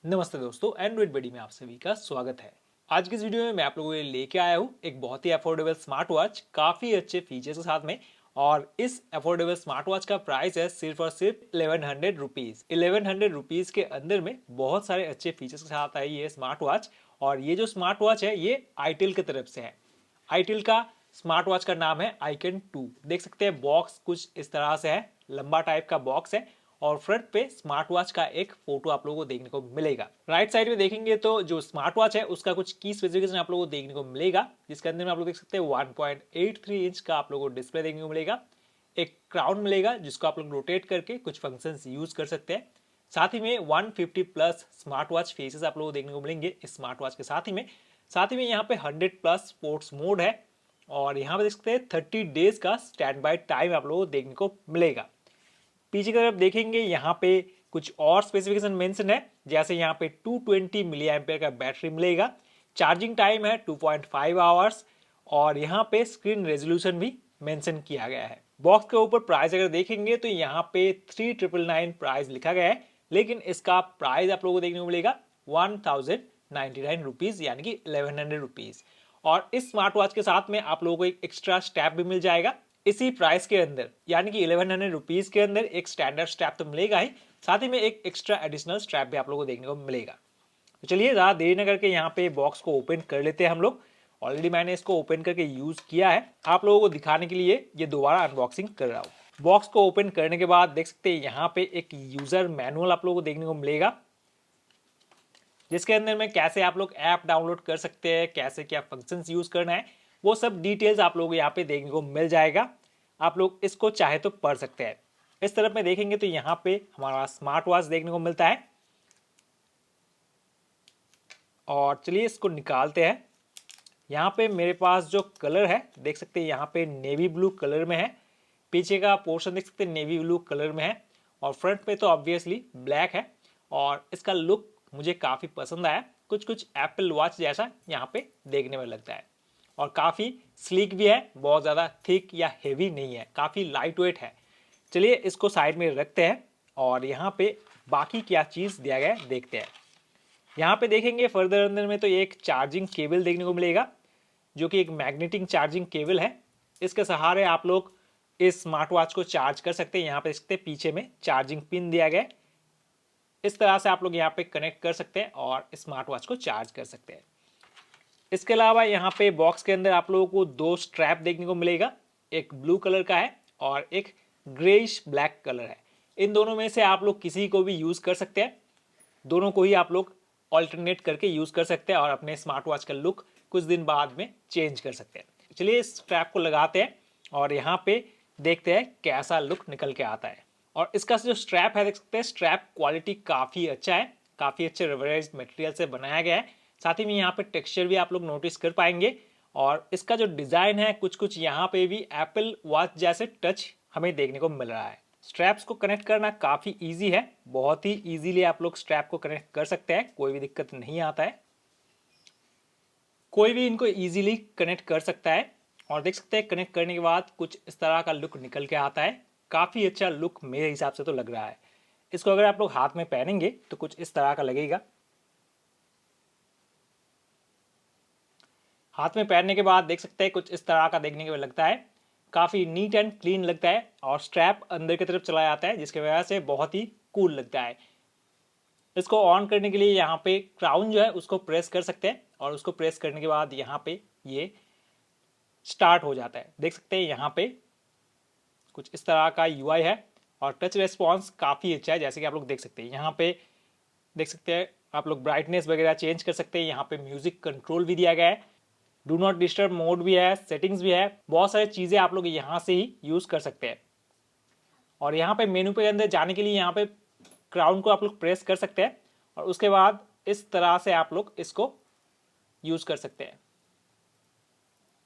नमस्ते दोस्तों, एंड्रॉइड बडी में आप सभी का स्वागत है। आज की इस वीडियो में मैं आप लोगों के लिए लेके आया हूँ एक बहुत ही अफोर्डेबल स्मार्ट वॉच काफ़ी अच्छे फीचर्स के साथ में। और इस अफोर्डेबल स्मार्ट वॉच का प्राइस है सिर्फ और सिर्फ 1100 रुपीज़। 1100 रुपीज़ के अंदर में बहुत सारे अच्छे फीचर्स के साथ आई ये स्मार्ट वॉच। और ये जो स्मार्ट वॉच है ये आईटेल की तरफ से है। आईटेल का स्मार्ट वॉच का नाम है आइकन 2। देख सकते हैं बॉक्स कुछ इस तरह से है, लंबा टाइप का बॉक्स है। और फ्रंट पे स्मार्ट वॉच का एक फोटो आप लोगों को देखने को मिलेगा। राइट साइड में देखेंगे तो जो स्मार्ट वॉच है उसका कुछ की स्पेसिफिकेशन आप लोगों को देखने को मिलेगा, जिसके अंदर में आप लोग देख सकते हैं 1.83 इंच का आप लोगों को डिस्प्ले देखने को मिलेगा। एक क्राउन मिलेगा जिसको आप लोग रोटेट करके कुछ फंक्शंस यूज कर सकते हैं। साथ ही में 150 प्लस स्मार्ट वॉच फेसेस आप लोगों को देखने को मिलेंगे इस स्मार्ट वॉच के साथ ही में यहाँ पे 100 प्लस स्पोर्ट्स मोड है। और यहाँ पे देख सकते हैं 30 डेज का स्टैंड बाय टाइम आप लोगों को देखने को मिलेगा। पीछे की तरफ देखेंगे यहाँ पे कुछ और स्पेसिफिकेशन मेंशन है, जैसे यहाँ पे 220 मिली एम्पेयर का बैटरी मिलेगा, चार्जिंग टाइम है 2.5 आवर्स। और यहाँ पे स्क्रीन रेजोल्यूशन भी मेंशन किया गया है। बॉक्स के ऊपर प्राइस अगर देखेंगे तो यहाँ पे 3999 प्राइस लिखा गया है, लेकिन इसका प्राइस आप लोगों को देखने को मिलेगा 1099 रुपीज, यानी कि 1100 रुपीज। और इस स्मार्ट वॉच के साथ में आप लोगों को एक एक्स्ट्रा स्टेप भी मिल जाएगा इसी प्राइस के अंदर, यानी कि 1100 रुपीज के अंदर एक स्टैंडर्ड स्ट्रैप तो मिलेगा ही, साथ ही में एक एक्स्ट्रा एडिशनल स्ट्रैप भी आप लोगों को देखने को मिलेगा। तो चलिए ज़्यादा देरी न करके यहाँ पे बॉक्स को ओपन कर लेते हैं हम लोग। ऑलरेडी मैंने इसको ओपन करके यूज़ किया है, आप लोगों को दिखाने के लिए ये दोबारा अनबॉक्सिंग कर रहा हूँ। बॉक्स को ओपन करने के बाद देख सकते हैं यहाँ पे एक यूज़र मैनुअल आप लोगों को देखने को मिलेगा, जिसके अंदर में कैसे आप लोग ऐप डाउनलोड कर सकते हैं, कैसे क्या फंक्शंस यूज़ करना है, वो सब डिटेल्स आप लोगों को यहाँ पे देखने को मिल जाएगा। आप लोग इसको चाहे तो पढ़ सकते हैं। इस तरफ में देखेंगे तो यहाँ पे हमारा स्मार्ट वॉच देखने को मिलता है। और चलिए इसको निकालते हैं। यहाँ पे मेरे पास जो कलर है देख सकते हैं यहाँ पे नेवी ब्लू कलर में है, पीछे का पोर्शन देख सकते हैं नेवी ब्लू कलर में है, और फ्रंट पे तो ऑब्वियसली ब्लैक है। और इसका लुक मुझे काफ़ी पसंद आया, कुछ कुछ एप्पल वॉच जैसा यहाँ पे देखने में लगता है। और काफ़ी स्लीक भी है, बहुत ज़्यादा थिक या हेवी नहीं है, काफ़ी लाइट वेट है। चलिए इसको साइड में रखते हैं और यहाँ पे बाकी क्या चीज़ दिया गया है देखते हैं। यहाँ पे देखेंगे फर्दर अंदर में तो एक चार्जिंग केबल देखने को मिलेगा, जो कि एक मैग्नेटिक चार्जिंग केबल है। इसके सहारे आप लोग इस स्मार्ट वॉच को चार्ज कर सकते हैं। यहाँ पे देख सकते हैं पीछे में चार्जिंग पिन दिया गया है, इस तरह से आप लोग यहाँ पे कनेक्ट कर सकते हैं और स्मार्ट वॉच को चार्ज कर सकते हैं। इसके अलावा यहाँ पे बॉक्स के अंदर आप लोगों को दो स्ट्रैप देखने को मिलेगा, एक ब्लू कलर का है और एक ग्रेइश ब्लैक कलर है। इन दोनों में से आप लोग किसी को भी यूज़ कर सकते हैं, दोनों को ही आप लोग ऑल्टरनेट करके यूज़ कर सकते हैं और अपने स्मार्ट वॉच का लुक कुछ दिन बाद में चेंज कर सकते हैं। चलिए इस स्ट्रैप को लगाते हैं और यहाँ पे देखते हैं कैसा लुक निकल के आता है। और इसका जो स्ट्रैप है देख सकते हैं, स्ट्रैप क्वालिटी काफ़ी अच्छा है, काफ़ी अच्छे रबराइज्ड मटेरियल से बनाया गया है। साथ ही में यहाँ पे टेक्सचर भी आप लोग नोटिस कर पाएंगे। और इसका जो डिज़ाइन है कुछ कुछ यहाँ पे भी एप्पल वॉच जैसे टच हमें देखने को मिल रहा है। स्ट्रैप्स को कनेक्ट करना काफ़ी इजी है, बहुत ही इजीली आप लोग स्ट्रैप को कनेक्ट कर सकते हैं, कोई भी दिक्कत नहीं आता है, कोई भी इनको इजीली कनेक्ट कर सकता है। और देख सकते हैं कनेक्ट करने के बाद कुछ इस तरह का लुक निकल के आता है, काफ़ी अच्छा लुक मेरे हिसाब से तो लग रहा है। इसको अगर आप लोग हाथ में पहनेंगे तो कुछ इस तरह का लगेगा। हाथ में पहनने के बाद देख सकते हैं कुछ इस तरह का देखने को लगता है, काफ़ी नीट एंड क्लीन लगता है और स्ट्रैप अंदर की तरफ चला जाता है, जिसकी वजह से बहुत ही कूल लगता है। इसको ऑन करने के लिए यहाँ पे क्राउन जो है उसको प्रेस कर सकते हैं और उसको प्रेस करने के बाद यहाँ पे ये स्टार्ट हो जाता है। देख सकते हैं यहाँ पे कुछ इस तरह का यूआई है और टच रेस्पॉन्स काफ़ी अच्छा है, जैसे कि आप लोग देख सकते हैं। यहाँ पे देख सकते हैं आप लोग ब्राइटनेस वगैरह चेंज कर सकते हैं, यहाँ पे म्यूजिक कंट्रोल भी दिया गया है, डू नॉट डिस्टर्ब मोड भी है, सेटिंग्स भी है, बहुत सारी चीज़ें आप लोग यहाँ से ही यूज़ कर सकते हैं। और यहाँ पे मेनू पे अंदर जाने के लिए यहाँ पे क्राउन को आप लोग प्रेस कर सकते हैं और उसके बाद इस तरह से आप लोग इसको यूज़ कर सकते हैं।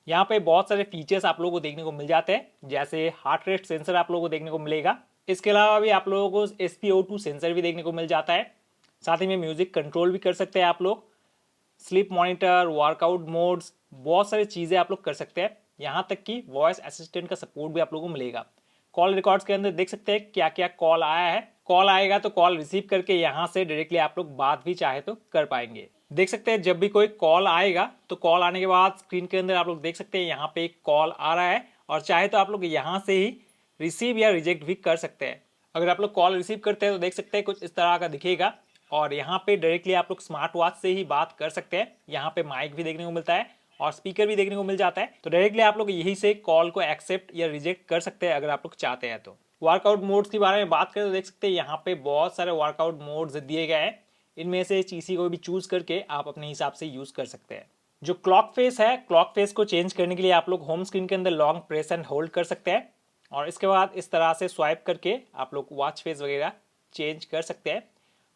यहाँ पे बहुत सारे फीचर्स आप लोगों को देखने को मिल जाते हैं, जैसे हार्ट रेट सेंसर आप लोगों को देखने को मिलेगा। इसके अलावा भी आप लोगों को SpO2 सेंसर भी देखने को मिल जाता है। साथ ही में म्यूजिक कंट्रोल भी कर सकते हैं आप लोग, स्लीप मॉनिटर, वर्कआउट मोड्स, बहुत सारी चीज़ें आप लोग कर सकते हैं। यहाँ तक कि वॉइस असिस्टेंट का सपोर्ट भी आप लोगों को मिलेगा। कॉल रिकॉर्ड्स के अंदर देख सकते हैं क्या क्या कॉल आया है, कॉल आएगा तो कॉल रिसीव करके यहाँ से डायरेक्टली आप लोग बात भी चाहे तो कर पाएंगे। देख सकते हैं जब भी कोई कॉल आएगा तो कॉल आने के बाद स्क्रीन के अंदर आप लोग देख सकते हैं यहाँ पे एक कॉल आ रहा है और चाहे तो आप लोग यहाँ से ही रिसीव या रिजेक्ट भी कर सकते हैं। अगर आप लोग कॉल रिसीव करते हैं तो देख सकते हैं कुछ इस तरह का दिखेगा और यहाँ पे डायरेक्टली आप लोग स्मार्ट वॉच से ही बात कर सकते हैं। यहाँ पे माइक भी देखने को मिलता है और स्पीकर भी देखने को मिल जाता है, तो डायरेक्टली आप लोग यही से कॉल को एक्सेप्ट या रिजेक्ट कर सकते हैं अगर आप लोग चाहते हैं तो। वर्कआउट मोड्स के बारे में बात करें तो देख सकते हैं यहाँ पे बहुत सारे वर्कआउट मोड्स दिए गए हैं। इनमें से किसी को भी चूज करके आप अपने हिसाब से यूज कर सकते हैं। जो क्लॉक फेस है, क्लॉक फेस को चेंज करने के लिए आप लोग होम स्क्रीन के अंदर लॉन्ग प्रेस एंड होल्ड कर सकते हैं और इसके बाद इस तरह से स्वाइप करके आप लोग वॉच फेस वगैरह चेंज कर सकते हैं।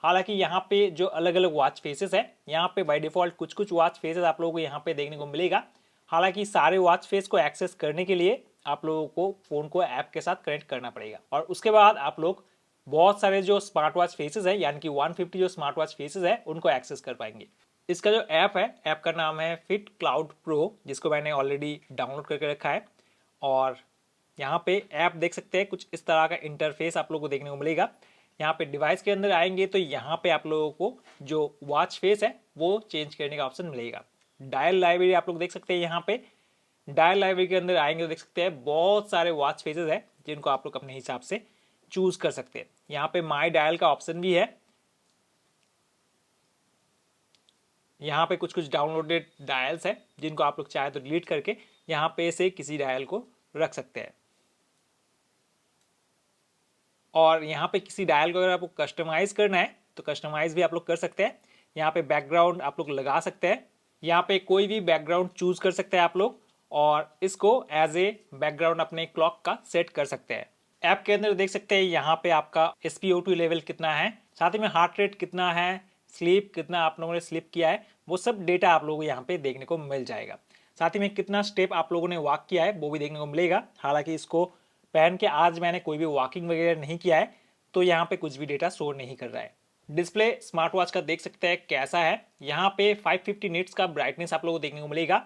हालांकि यहाँ पे जो अलग अलग वॉच फेसेस है, यहाँ पे बाय डिफॉल्ट कुछ कुछ वॉच फेसेस आप लोगों को यहाँ पे देखने को मिलेगा। हालांकि सारे वॉच फेस को एक्सेस करने के लिए आप लोगों को फोन को ऐप के साथ कनेक्ट करना पड़ेगा और उसके बाद आप लोग बहुत सारे जो स्मार्ट वॉच फेसेस है यानी कि 150 जो स्मार्ट वॉच फेसेस है उनको एक्सेस कर पाएंगे। इसका जो ऐप है, ऐप का नाम है फिट क्लाउड प्रो, जिसको मैंने ऑलरेडी डाउनलोड करके रखा है और यहाँ पे ऐप देख सकते हैं कुछ इस तरह का इंटरफेस आप लोगों को देखने को मिलेगा। यहाँ पे डिवाइस के अंदर आएंगे तो यहाँ पे आप लोगों को जो वॉच फेस है वो चेंज करने का ऑप्शन मिलेगा। डायल लाइब्रेरी आप लोग देख सकते हैं, यहाँ पे डायल लाइब्रेरी के अंदर आएंगे तो देख सकते हैं बहुत सारे वॉच फेसेस है जिनको आप लोग अपने हिसाब से चूज कर सकते हैं। यहाँ पे माई डायल का ऑप्शन भी है। यहाँ पे कुछ कुछ डाउनलोडेड डायल्स है जिनको आप लोग चाहे तो डिलीट करके यहाँ पे से किसी डायल को रख सकते हैं और यहाँ पे किसी डायल को अगर आपको कस्टमाइज करना है तो कस्टमाइज भी आप लोग कर सकते हैं। यहाँ पे बैकग्राउंड आप लोग लगा सकते हैं, यहाँ पे कोई भी बैकग्राउंड चूज कर सकते हैं आप लोग और इसको एज ए बैकग्राउंड अपने क्लॉक का सेट कर सकते हैं। ऐप के अंदर देख सकते हैं यहाँ पे आपका SpO2 लेवल कितना है, साथ ही में हार्ट रेट कितना है, स्लीप कितना आप लोगों ने स्लीप किया है, वो सब डेटा आप लोगों को यहाँ पे देखने को मिल जाएगा। साथ ही में कितना स्टेप आप लोगों ने वॉक किया है वो भी देखने को मिलेगा। हालांकि इसको पहन के आज मैंने कोई भी वॉकिंग वगैरह नहीं किया है तो यहाँ पे कुछ भी डेटा स्टोर नहीं कर रहा है। डिस्प्ले स्मार्ट वॉच का देख सकते हैं कैसा है। यहाँ पे 550 निट्स का ब्राइटनेस आप लोगों को देखने को मिलेगा।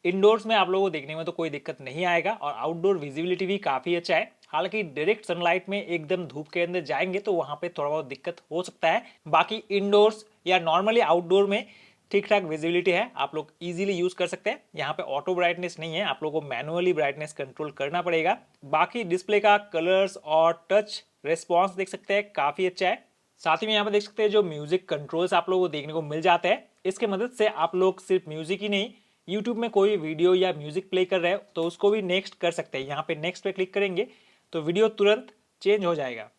इंडोर्स में आप लोगों को देखने में तो कोई दिक्कत नहीं आएगा और आउटडोर विजिबिलिटी भी काफी अच्छा है। हालांकि डायरेक्ट सनलाइट में एकदम धूप के अंदर जाएंगे तो वहां पे थोड़ा बहुत दिक्कत हो सकता है। बाकी इंडोर्स या नॉर्मली आउटडोर में ठीक ठाक विजिबिलिटी है, आप लोग इजीली यूज कर सकते हैं। यहाँ पे ऑटो ब्राइटनेस नहीं है, आप लोगों को मैनुअली ब्राइटनेस कंट्रोल करना पड़ेगा। बाकी डिस्प्ले का कलर्स और टच रेस्पॉन्स देख सकते हैं काफी अच्छा है। साथ ही में यहाँ पे देख सकते हैं जो म्यूजिक कंट्रोल्स आप लोगों को देखने को मिल जाते हैं। इसके मदद से आप लोग सिर्फ म्यूजिक ही नहीं, यूट्यूब में कोई वीडियो या म्यूजिक प्ले कर रहे हो तो उसको भी नेक्स्ट कर सकते हैं। यहाँ पे नेक्स्ट पे क्लिक करेंगे तो वीडियो तुरंत चेंज हो जाएगा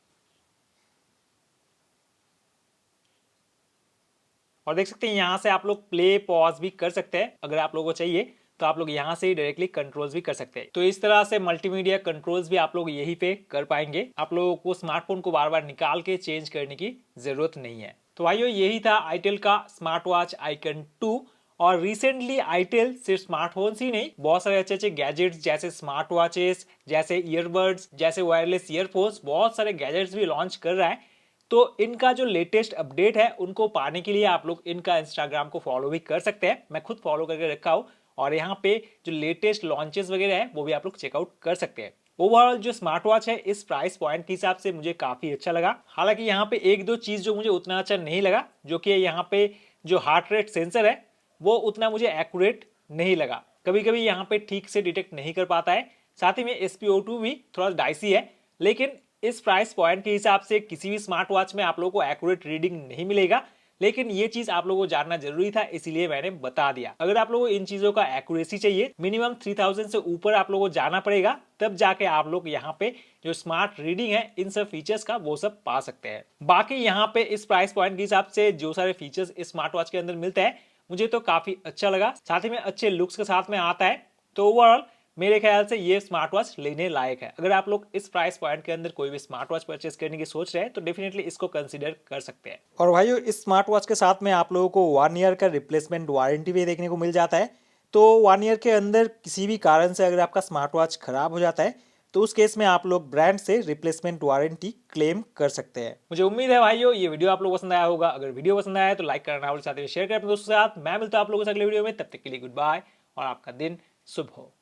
और देख सकते हैं यहाँ से आप लोग प्ले पॉज भी कर सकते हैं। अगर आप लोगों को चाहिए तो आप लोग यहाँ से डायरेक्टली कंट्रोल्स भी कर सकते हैं। तो इस तरह से मल्टीमीडिया कंट्रोल्स भी आप लोग यहीं पे कर पाएंगे। आप लोगों को स्मार्टफोन को बार बार निकाल के चेंज करने की जरूरत नहीं है। तो भाइयों यही था आईटेल का स्मार्ट वॉच आइकन 2। और रिसेंटली आईटेल सिर्फ स्मार्टफोन्स ही नहीं, बहुत सारे अच्छे अच्छे गैजेट्स जैसे स्मार्ट वॉचेस, जैसे ईयरबड्स, जैसे वायरलेस ईयरफोन्स, बहुत सारे गैजेट्स भी लॉन्च कर रहा है। तो इनका जो लेटेस्ट अपडेट है उनको पाने के लिए आप लोग इनका इंस्टाग्राम को फॉलो भी कर सकते हैं। मैं खुद फॉलो करके रखा हूँ और यहाँ पे जो लेटेस्ट लॉन्चेस वगैरह है वो भी आप लोग चेकआउट कर सकते हैं। ओवरऑल जो स्मार्ट वॉच है इस प्राइस पॉइंट के हिसाब से मुझे काफी अच्छा लगा। हालांकि यहाँ पे एक दो चीज जो मुझे उतना अच्छा नहीं लगा, जो कि यहाँ पे जो हार्ट रेट सेंसर है वो उतना मुझे एक्यूरेट नहीं लगा। कभी कभी यहाँ पे ठीक से डिटेक्ट नहीं कर पाता है। साथ ही में SpO2 भी थोड़ा डाइसी है, लेकिन इस प्राइस पॉइंट के हिसाब से किसी भी स्मार्ट वॉच में आप लोगों को एक्यूरेट रीडिंग नहीं मिलेगा। लेकिन ये चीज आप लोगों को जानना जरूरी था, इसीलिए मैंने बता दिया। अगर आप लोगों को इन चीजों का एक्यूरेसी चाहिए, मिनिमम 3000 से ऊपर आप लोगों को जाना पड़ेगा, तब जाके आप लोग यहाँ पे जो स्मार्ट रीडिंग है इन सब फीचर्स का वो सब पा सकते हैं। बाकी यहाँ पे इस प्राइस पॉइंट के हिसाब से जो सारे फीचर्स इस स्मार्ट वॉच के अंदर मिलते हैं मुझे तो काफी अच्छा लगा। साथ ही में अच्छे लुक्स के साथ में आता है। तो ओवरऑल मेरे ख्याल से ये स्मार्ट वॉच लेने लायक है। अगर आप लोग इस प्राइस पॉइंट के अंदर कोई भी स्मार्ट वॉच परचेस करने की सोच रहे हैं तो डेफिनेटली इसको कंसीडर कर सकते हैं। और भाइयों इस स्मार्ट वॉच के साथ में आप लोगों को 1 ईयर का रिप्लेसमेंट वारंटी भी देखने को मिल जाता है। तो 1 ईयर के अंदर किसी भी कारण से अगर आपका स्मार्ट वॉच खराब हो जाता है तो उस केस में आप लोग ब्रांड से रिप्लेसमेंट वारंटी क्लेम कर सकते हैं। मुझे उम्मीद है भाइयों ये वीडियो आप लोगों को पसंद आया होगा। अगर वीडियो पसंद आया तो लाइक करना और साथ ही शेयर करें अपने दोस्तों के साथ। मैं मिलता हूं आप लोगों से अगले वीडियो में, तब तक के लिए गुड बाय और आपका दिन शुभ हो।